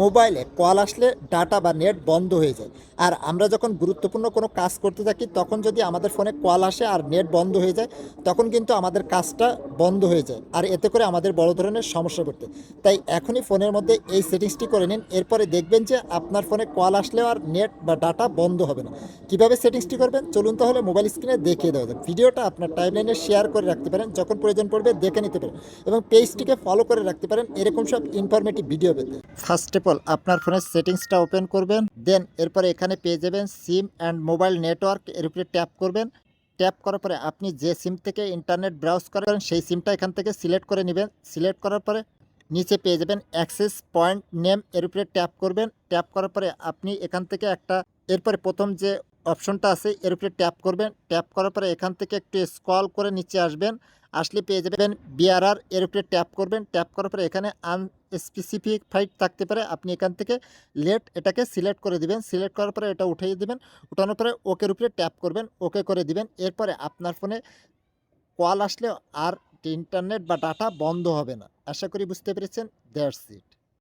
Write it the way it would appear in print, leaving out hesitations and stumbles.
মোবাইলে কল আসলে ডাটা বা নেট বন্ধ হয়ে যায়। আর আমরা যখন গুরুত্বপূর্ণ কোনো কাজ করতে থাকি তখন যদি আমাদের ফোনে কল আসে আর নেট বন্ধ হয়ে যায়, তখন কিন্তু আমাদের কাজটা বন্ধ হয়ে যায় আর এতে করে আমাদের বড় ধরনের সমস্যা করতে। তাই এখনই ফোনের মধ্যে এই সেটিংসটি করে নিন, এরপরে দেখবেন যে আপনার ফোনে কল আসলেও আর নেট বা ডাটা বন্ধ হবে না। কীভাবে সেটিংসটি করবেন চলুন তাহলে মোবাইল স্ক্রিনে দেখিয়ে দেওয়া যাক। ভিডিওটা আপনার টাইমলাইনে শেয়ার করে রাখতে পারেন, যখন প্রয়োজন পড়বে দেখে নিতে পারেন এবং পেজটিকে ফলো করে রাখতে পারেন এরকম সব ইনফরমেটিভ ভিডিও পেতে। ফার্স্ট অফ অল আপনার ফোনের সেটিংসটা ওপেন করবেন, দেন এরপরে এখানে পেয়ে যাবেন সিম অ্যান্ড মোবাইল নেটওয়ার্ক, এর উপরে ট্যাপ করবেন। ট্যাপ করার পরে আপনি যে সিম থেকে ইন্টারনেট ব্রাউজ করেন সেই সিমটা এখান থেকে সিলেক্ট করে নেবেন। সিলেক্ট করার পরে নিচে পেয়ে যাবেন অ্যাক্সেস পয়েন্ট নেম, এর উপরে ট্যাপ করবেন। ট্যাপ করার পরে আপনি এখান থেকে একটা, এরপরে প্রথম যে অপশনটা আছে এর উপরে ট্যাপ করবেন। ট্যাপ করার পরে এখান থেকে একটু স্ক্রল করে নিচে আসবেন, আসলে পেয়ে যাবেন বিআরআর, এর উপরে ট্যাপ করবেন। ট্যাপ করার পরে এখানে আনস্পেসিফাইড থাকতে পারে, আপনি এখান থেকে লেট এটাকে সিলেক্ট করে দিবেন। সিলেক্ট করার পরে এটা উঠিয়ে দিবেন, উঠানোর পরে ওকের উপরে ট্যাপ করবেন, ওকে করে দিবেন। এরপরে আপনার ফোনে কল আসলে আর ইন্টারনেট বা ডাটা বন্ধ হবে না। আশা করি বুঝতে পেরেছেন। That's it.